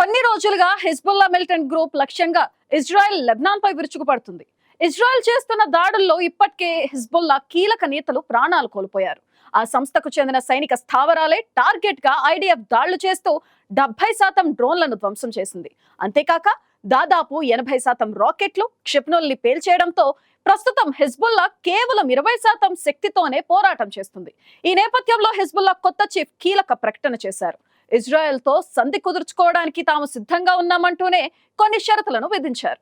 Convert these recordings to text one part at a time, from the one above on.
కొన్ని రోజులుగా Hezbollah militant group లక్ష్యంగా ఇజ్రాయెల్ లెబనాన్ పై విరుచుకుపడుతుంది. ఇజ్రాయెల్ చేస్తున్న దాడుల్లో ఇప్పటికే హిజ్బుల్లా కీలక నేతలు ప్రాణాలు కోల్పోయారు. ఆ సంస్థకు చెందిన సైనిక స్థావరాలే టార్గెట్ గా ఐడిఎఫ్ దాడులు చేస్తూ 70% డ్రోన్లను ధ్వంసం చేసింది. అంతేకాక దాదాపు 80% రాకెట్లు, క్షిపణుల్ని పేల్చేయడంతో ప్రస్తుతం హిజ్బుల్లా కేవలం 20% శక్తితోనే పోరాటం చేస్తుంది. ఈ నేపథ్యంలో హిజ్బుల్లా కొత్త చీఫ్ కీలక ప్రకటన చేశారు. ఇజ్రాయెల్ తో సంధి కుదుర్చుకోవడానికి తాము సిద్ధంగా ఉన్నామంటూనే కొన్ని షరతులను విధించారు.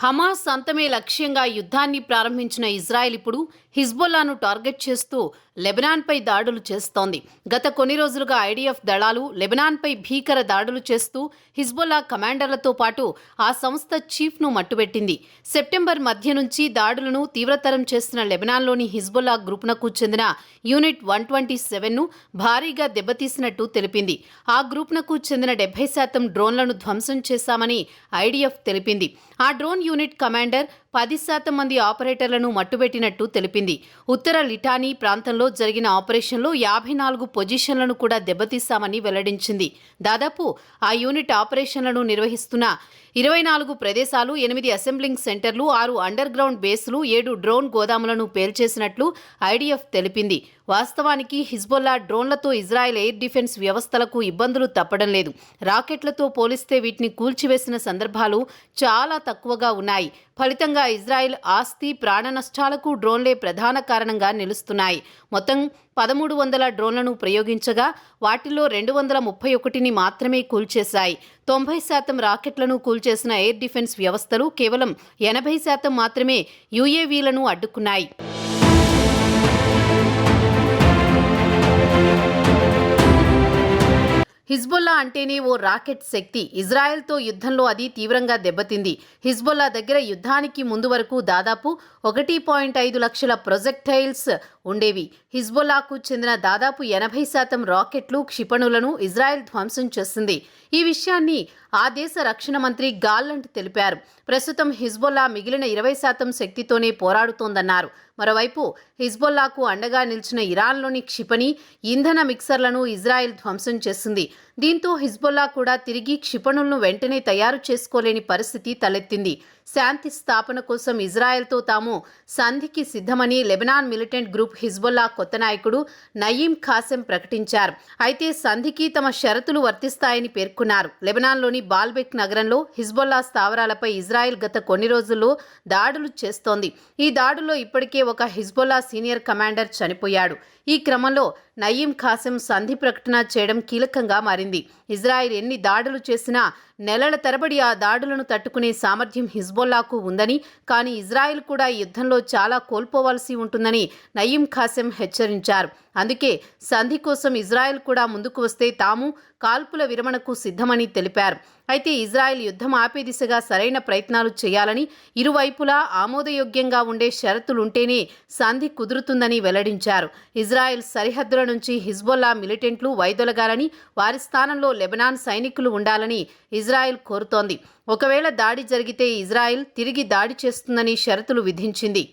హమాస్ అంతమే లక్ష్యంగా యుద్ధాన్ని ప్రారంభించిన ఇజ్రాయెల్ ఇప్పుడు హిజ్బుల్లాను టార్గెట్ చేస్తూ లెబనాన్పై దాడులు చేస్తోంది. గత కొన్ని రోజులుగా ఐడిఎఫ్ దళాలు లెబనాన్పై భీకర దాడులు చేస్తూ హిజ్బుల్లా కమాండర్లతో పాటు ఆ సంస్థ చీఫ్ను మట్టుబెట్టింది. సెప్టెంబర్ మధ్య నుంచి దాడులను తీవ్రతరం చేస్తున్న లెబనాన్లోని హిజ్బుల్లా గ్రూపునకు చెందిన యూనిట్ 127ను భారీగా దెబ్బతీసినట్టు తెలిపింది. ఆ గ్రూపునకు చెందిన 70% డ్రోన్లను ధ్వంసం చేశామని ఐడిఎఫ్ తెలిపింది. ఆ డ్రోన్ యూనిట్ కమాండర్ 10% మంది ఆపరేటర్లను మట్టుబెట్టినట్టు తెలిపింది. ఉత్తర లిటానీ ప్రాంతంలో జరిగిన ఆపరేషన్లో 54 పొజిషన్లను కూడా దెబ్బతీశామని వెల్లడించింది. దాదాపు ఆ యూనిట్ ఆపరేషన్లను నిర్వహిస్తున్న 24 ప్రదేశాలు, 8 అసెంబ్లింగ్ సెంటర్లు, 6 అండర్ గ్రౌండ్ బేస్లు, 7 డ్రోన్ గోదాములను పేల్చేసినట్లు ఐడిఎఫ్ తెలిపింది. వాస్తవానికి హిజ్బుల్లా డ్రోన్లతో ఇజ్రాయెల్ ఎయిర్ డిఫెన్స్ వ్యవస్థలకు ఇబ్బందులు తప్పడం లేదు. రాకెట్లతో పోలిస్తే వీటిని కూల్చివేసిన సందర్భాలు చాలా తక్కువగా ఉన్నాయి. ఫలితంగా ఇజ్రాయెల్ ఆస్తి, ప్రాణ నష్టాలకు డ్రోన్లే ప్రధాన కారణంగా నిలుస్తున్నాయి. మొత్తం 1300 డ్రోన్లను ప్రయోగించగా వాటిల్లో 231ని మాత్రమే కూల్చేశాయి. 90% రాకెట్లను కూల్చేసిన ఎయిర్ డిఫెన్స్ వ్యవస్థలు కేవలం 80% మాత్రమే యుఏవీలను అడ్డుకున్నాయి. హిజ్బుల్లా అంటేనే ఓ రాకెట్ శక్తి. ఇజ్రాయెల్తో యుద్ధంలో అది తీవ్రంగా దెబ్బతింది. హిజ్బుల్లా దగ్గర యుద్ధానికి ముందు వరకు దాదాపు 1.5 లక్షల ప్రొజెక్టైల్స్ ఉండేవి. హిజ్బుల్లాకు చెందిన దాదాపు 80% రాకెట్లు, క్షిపణులను ఇజ్రాయెల్ ధ్వంసం చేసింది. ఈ విషయాన్ని ఆ దేశ రక్షణ మంత్రి గాల్లంట్ తెలిపారు. ప్రస్తుతం హిజ్బుల్లా మిగిలిన 20% శక్తితోనే పోరాడుతోందన్నారు. మరోవైపు హిజ్బుల్లాకు అండగా నిలిచిన ఇరాన్లోని క్షిపణి, ఇంధన మిక్సర్లను ఇజ్రాయెల్ ధ్వంసం చేసింది. దీంతో హిజ్బుల్లా కూడా తిరిగి క్షిపణులను వెంటనే తయారు చేసుకోలేని పరిస్థితి తలెత్తింది. శాంతి స్థాపన కోసం ఇజ్రాయెల్తో తాము సంధికి సిద్ధమని లెబనాన్ మిలిటెంట్ గ్రూప్ హిజ్బుల్లా కొత్త నాయకుడు నయీం ఖాసెం ప్రకటించారు. అయితే సంధికి తమ షరతులు వర్తిస్తాయని పేర్కొన్నారు. లెబనాన్లోని బాల్బెక్ నగరంలో హిజ్బుల్లా స్థావరాలపై ఇజ్రాయెల్ గత కొన్ని రోజుల్లో దాడులు చేస్తోంది. ఈ దాడుల్లో ఇప్పటికే ఒక హిజ్బుల్లా సీనియర్ కమాండర్ చనిపోయాడు. ఈ క్రమంలో నయీం ఖాసెం సంధి ప్రకటన చేయడం కీలకంగా మారింది. ఇజ్రాయెల్ ఎన్ని దాడులు చేసినా నెలల తరబడి ఆ దాడులను తట్టుకునే సామర్థ్యం హిజ్బుల్లాకు ఉందని, కానీ ఇజ్రాయెల్ కూడా ఈ యుద్ధంలో చాలా కోల్పోవాల్సి ఉంటుందని నయీం ఖాసెం హెచ్చరించారు. అందుకే సంధి కోసం ఇజ్రాయెల్ కూడా ముందుకు వస్తే తాము కాల్పుల విరమణకు సిద్ధమని తెలిపారు. అయితే ఇజ్రాయెల్ యుద్ధం ఆపే దిశగా సరైన ప్రయత్నాలు చేయాలని, ఇరువైపులా ఆమోదయోగ్యంగా ఉండే షరతులుంటేనే సంధి కుదురుతుందని వెల్లడించారు. ఇజ్రాయెల్ సరిహద్దుల నుంచి హిజ్బుల్లా మిలిటెంట్లు వైదొలగాలని, వారి స్థానంలో లెబనాన్ సైనికులు ఉండాలని ఇజ్రాయెల్ కోరుతోంది. ఒకవేళ దాడి జరిగితే ఇజ్రాయెల్ తిరిగి దాడి చేస్తుందని షరతులు విధించింది.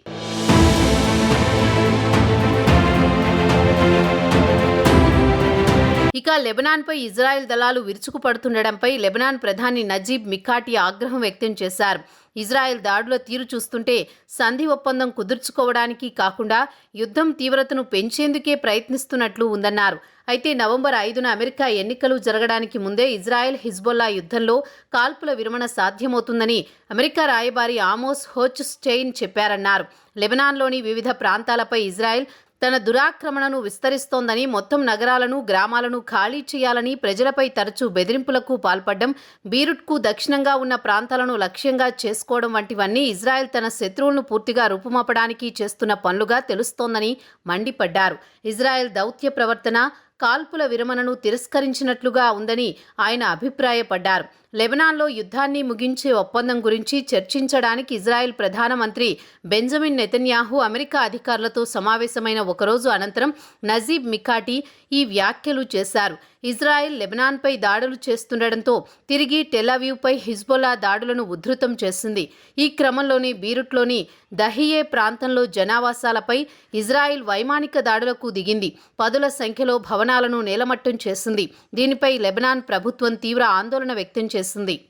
ఇక లెబనాన్పై ఇజ్రాయెల్ దళాలు విరుచుకుపడుతుండడంపై లెబనాన్ ప్రధాని నజీబ్ మికాటి ఆగ్రహం వ్యక్తం చేశారు. ఇజ్రాయెల్ దాడుల తీరు చూస్తుంటే సంధి ఒప్పందం కుదుర్చుకోవడానికి కాకుండా యుద్ధం తీవ్రతను పెంచేందుకే ప్రయత్నిస్తున్నట్లు ఉందన్నారు. అయితే నవంబర్ 5న అమెరికా ఎన్నికలు జరగడానికి ముందే ఇజ్రాయెల్ హిజ్బుల్లా యుద్ధంలో కాల్పుల విరమణ సాధ్యమవుతుందని అమెరికా రాయబారి ఆమోస్ హోచ్స్టెయిన్ చెప్పారన్నారు. లెబనాన్లోని వివిధ ప్రాంతాలపై ఇజ్రాయెల్ తన దురాక్రమణను విస్తరిస్తోందని, మొత్తం నగరాలను, గ్రామాలను ఖాళీ చేయాలని, ప్రజలపై తరచూ బెదిరింపులకు పాల్పడడం, బీరుట్కు దక్షిణంగా ఉన్న ప్రాంతాలను లక్ష్యంగా చేసుకోవడం వంటివన్నీ ఇజ్రాయెల్ తన శత్రువులను పూర్తిగా రూపుమాపడానికి చేస్తున్న పనులుగా తెలుస్తోందని మండిపడ్డారు. ఇజ్రాయెల్ దౌత్య ప్రవర్తన కాల్పుల విరమణను తిరస్కరించినట్లుగా ఉందని ఆయన అభిప్రాయపడ్డారు. లెబనాన్లో యుద్ధాన్ని ముగించే ఒప్పందం గురించి చర్చించడానికి ఇజ్రాయెల్ ప్రధానమంత్రి బెంజమిన్ నెతన్యాహు అమెరికా అధికారులతో సమావేశమైన ఒకరోజు అనంతరం నజీబ్ మికాటి ఈ వ్యాఖ్యలు చేశారు. ఇజ్రాయెల్ లెబనాన్పై దాడులు చేస్తుండటంతో తిరిగి టెల్-అవీవ్పై హిజ్బొల్లా దాడులను ఉధృతం చేసింది. ఈ క్రమంలోనే బీరుట్లోని దహియే ప్రాంతంలో జనావాసాలపై ఇజ్రాయెల్ వైమానిక దాడులకు దిగింది. పదుల సంఖ్యలో భవనాలను నేలమట్టం చేసింది. దీనిపై లెబనాన్ ప్రభుత్వం తీవ్ర ఆందోళన వ్యక్తం చేసింది.